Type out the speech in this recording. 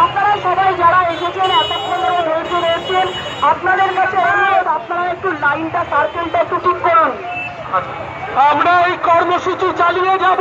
আপনারা সবাই যারা এসেছেন এতক্ষণ ধরে ধৈর্য রয়েছেন, আপনাদের কাছে অনুরোধ আপনারা একটু লাইনটা সার্কেলটা একটু ঠিক করুন। আমরা এই কর্মসূচি চালিয়ে যাব।